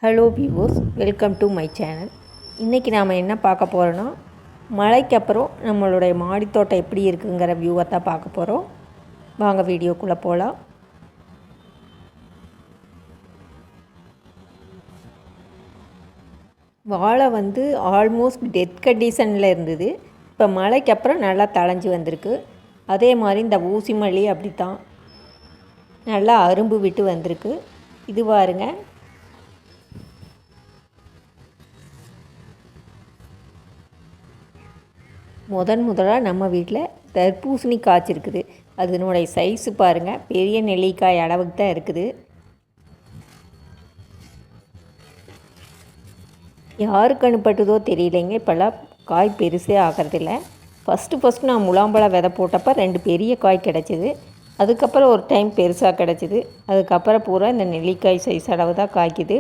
Hello viewers, welcome to my channel. இன்றைக்கி நாம் என்ன பார்க்க போகிறோன்னா, மழைக்கு அப்புறம் நம்மளுடைய மாடித்தோட்டம் எப்படி இருக்குங்கிற வியூவை தான் பார்க்க போகிறோம். வாங்க வீடியோக்குள்ளே போகலாம். வாழை ஆல்மோஸ்ட் டெத் கண்டிஷனில் இருந்தது. இப்போ மழைக்கு அப்புறம் நல்லா தழைஞ்சி வந்திருக்கு. அதே மாதிரி இந்த ஊசி மல்லி அப்படி தான் நல்லா அரும்பு விட்டு வந்திருக்கு. இது பாருங்க, முதலாக நம்ம வீட்டில் தர்பூசணி காய்ச்சிருக்குது. அதனுடைய சைஸு பாருங்கள், பெரிய நெல்லிக்காய் அளவுக்கு தான் இருக்குது. யாருக்கு அனுப்பட்டதோ தெரியலைங்க, இப்போல்லாம் காய் பெருசே ஆகிறதில்ல. ஃபஸ்ட்டு நான் முலாம்பழம் விதை போட்டப்போ 2 பெரிய காய் கிடச்சிது. அதுக்கப்புறம் ஒரு டைம் பெருசாக கிடச்சிது. அதுக்கப்புறம் பூரா இந்த நெல்லிக்காய் சைஸ் அளவு தான் காய்க்குது.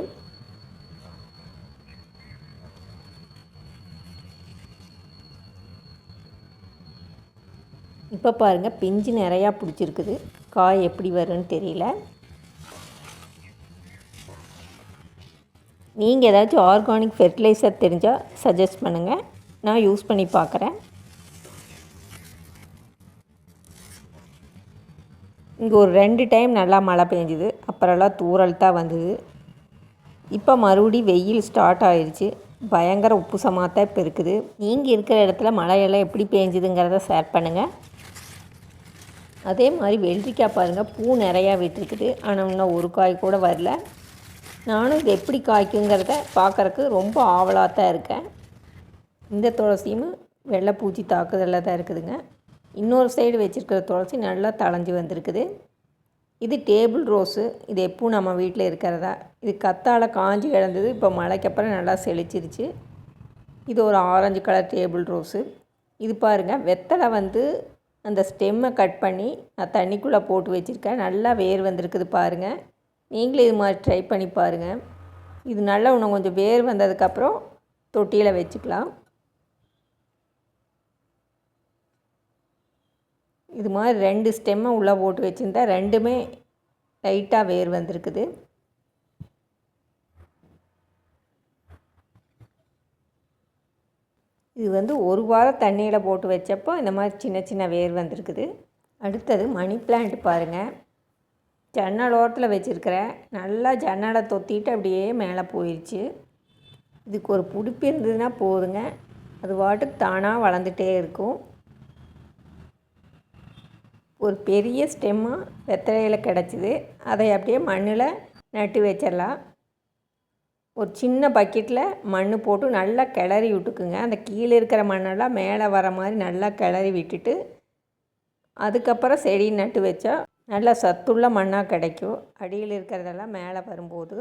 இப்போ பாருங்கள், பிஞ்சு நிறையா பிடிச்சிருக்குது. காய் எப்படி வரும்னு தெரியல. நீங்கள் ஏதாச்சும் ஆர்கானிக் ஃபெர்டிலைசர் தெரிஞ்சால் சஜஸ்ட் பண்ணுங்கள், நான் யூஸ் பண்ணி பார்க்குறேன். இங்கே ஒரு 2 டைம் நல்லா மழை பெஞ்சுது, அப்புறம்லாம் தூறல் தான் வந்தது. இப்போ மறுபடியும் வெயில் ஸ்டார்ட் ஆயிடுச்சு. பயங்கர உப்புசமாக தான் இப்போ இருக்குது. நீங்கள் இருக்கிற இடத்துல மழையெல்லாம் எப்படி பெஞ்சுதுங்கிறத ஷேர் பண்ணுங்கள். அதே மாதிரி வெள்ளரிக்காய் பாருங்கள், பூ நிறையா விட்டுருக்குது. ஆனால் இன்னும் ஒரு காய் கூட வரல. நானும் இது எப்படி காய்க்குங்கிறத பார்க்குறக்கு ரொம்ப ஆவலாக தான் இருக்கேன். இந்த துளசியும் வெள்ளைப்பூச்சி தாக்குதலில் தான் இருக்குதுங்க. இன்னொரு சைடு வச்சுருக்கிற துளசி நல்லா தளைஞ்சி வந்திருக்குது. இது டேபிள் ரோஸு. இது எப்போ நம்ம வீட்டில் இருக்கிறதா. இது கத்தாழை காஞ்சி கிடந்தது, இப்போ மழைக்கு அப்புறம் நல்லா செழிச்சிருச்சு. இது ஒரு ஆரஞ்சு கலர் டேபிள் ரோஸு. இது பாருங்கள், வெத்தலை அந்த ஸ்டெம்மை கட் பண்ணி நான் தண்ணிக்குள்ளே போட்டு வச்சுருக்கேன். நல்லா வேர் வந்திருக்குது பாருங்கள். நீங்களே இது மாதிரி ட்ரை பண்ணி பாருங்கள். இது நல்லா இன்னும் கொஞ்சம் வேர் வந்ததுக்கப்புறம் தொட்டியில் வச்சுக்கலாம். இது மாதிரி 2 ஸ்டெம்மை உள்ளே போட்டு வச்சுருந்தா 2மே லைட்டாக வேர் வந்திருக்குது. இது ஒரு வாரம் தண்ணியில் போட்டு வச்சப்போ இந்த மாதிரி சின்ன சின்ன வேர் வந்திருக்குது. அடுத்தது மணி பிளான்ட் பாருங்கள், ஜன்னல் ஓரத்தில் வச்சுருக்கிறேன். நல்லா ஜன்னலை தொத்திட்டு அப்படியே மேலே போயிடுச்சு. இதுக்கு ஒரு பிடிப்பு இருந்ததுன்னா போதுங்க, அது வாட்டுக்கு தானாக வளர்ந்துட்டே இருக்கும். ஒரு பெரிய ஸ்டெம்மாக வெத்தலையில் கிடச்சிது. அதை அப்படியே மண்ணில் நட்டு வச்சிடலாம். ஒரு சின்ன பக்கெட்டில் மண் போட்டு நல்லா கிளறி விட்டுக்குங்க. அந்த கீழே இருக்கிற மண்ணெல்லாம் மேலே வர மாதிரி நல்லா கிளறி விட்டுட்டு அதுக்கப்புறம் செடி நட்டு வச்சா நல்லா சத்துள்ள மண்ணாக கிடைக்கும். அடியில் இருக்கிறதெல்லாம் மேலே வரும்போது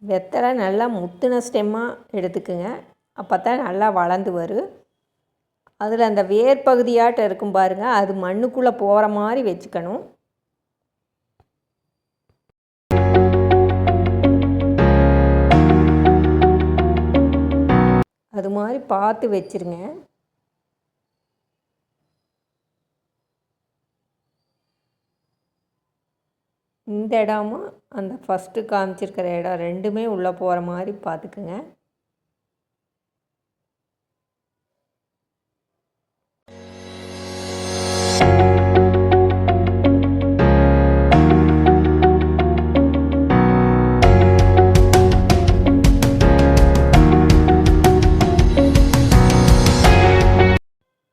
வெத்தலை நல்லா முத்தின ஸ்டெம்மாக எடுத்துக்குங்க. அப்போ தான் நல்லா வளர்ந்து வரும். அதில் அந்த வேர் பகுதியாட்ட இருக்கும் பாருங்கள், அது மண்ணுக்குள்ளே போகிற மாதிரி வச்சுக்கணும். அது மாதிரி பார்த்து வச்சுருங்க. இந்த இடமும் அந்த ஃபஸ்ட்டு காமிச்சிருக்கிற இடம் 2மே உள்ளே போகிற மாதிரி பார்த்துக்குங்க.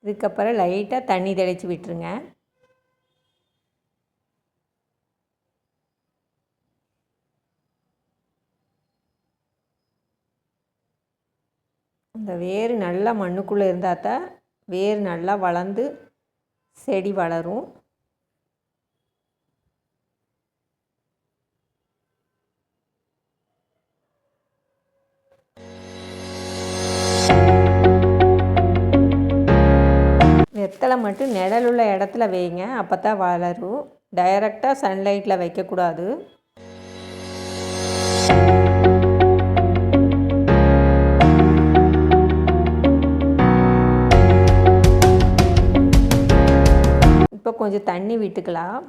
இதுக்கப்புறம் லைட்டாக தண்ணி தெளித்து விட்டுருங்க. அந்த வேர் நல்லா மண்ணுக்குள்ளே இருந்தால் தான் வேர் நல்லா வளர்ந்து செடி வளரும். வெத்தலை மட்டும் நிழல் உள்ள இடத்துல வைங்க, அப்போ தான் வளரும். டைரெக்டாக சன்லைட்டில் வைக்கக்கூடாது. இப்போ கொஞ்சம் தண்ணி விட்டுக்கலாம்.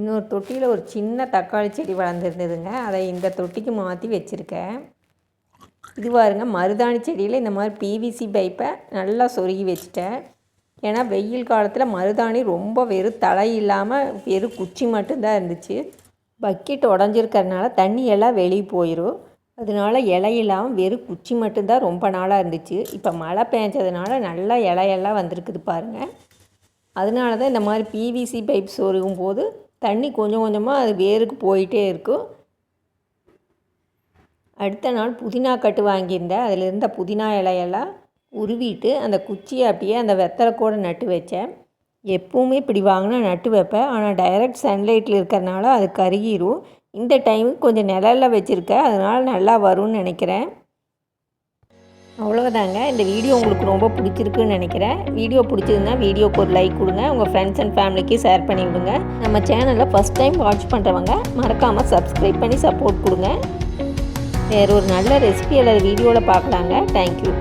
இன்னொரு தொட்டியில் ஒரு சின்ன தக்காளி செடி வளர்ந்துருந்ததுங்க. அதை இந்த தொட்டிக்கு மாற்றி வச்சுருக்கேன். இது பாருங்க, மருதாணி செடியில் இந்த மாதிரி பிவிசி பைப்பை நல்லா சொருகி வச்சுட்டேன். ஏன்னா வெயில் காலத்தில் மருதாணி ரொம்ப வெறும் தலை இல்லாமல் வெறும் குச்சி மட்டும்தான் இருந்துச்சு. பக்கெட் உடஞ்சிருக்கிறதுனால தண்ணி எல்லாம் வெளியே போயிடும். அதனால இலையில்லாமல் வெறும் குச்சி மட்டும்தான் ரொம்ப நாளாக இருந்துச்சு. இப்போ மழை பெஞ்சதுனால நல்லா இலையெல்லாம் வந்திருக்குது பாருங்கள். அதனால தான் இந்த மாதிரி பிவிசி பைப் சொருகும் போது தண்ணி கொஞ்சம் கொஞ்சமாக அது வேருக்கு போயிட்டே இருக்கும். அடுத்த நாள் புதினா கட்டு வாங்கியிருந்தேன். அதில் இருந்த புதினா இலையெல்லாம் உருவிட்டு அந்த குச்சியை அப்படியே அந்த வெத்தலை கூட நட்டு வச்சேன். எப்பவுமே இப்படி வாங்கினா நட்டு வைப்பேன். ஆனால் டைரக்ட் சன்லைட்டில் இருக்கிறனால அது கருகிரும். இந்த டைமுக்கு கொஞ்சம் நிழலில் வச்சுருக்கேன், அதனால் நல்லா வரும்னு நினைக்கிறேன். அவ்வளோதாங்க. இந்த வீடியோ உங்களுக்கு ரொம்ப பிடிச்சிருக்குன்னு நினைக்கிறேன். வீடியோ பிடிச்சிருந்தா வீடியோக்கு ஒரு லைக் கொடுங்க. உங்கள் ஃப்ரெண்ட்ஸ் அண்ட் ஃபேமிலிக்கு ஷேர் பண்ணி விடுங்க. நம்ம சேனலில் ஃபஸ்ட் டைம் வாட்ச் பண்ணுறவங்க மறக்காமல் சப்ஸ்கிரைப் பண்ணி சப்போர்ட் கொடுங்க. வேறு ஒரு நல்ல ரெசிபி அல்லது வீடியோவில் பார்க்கலாங்க. தேங்க்யூ.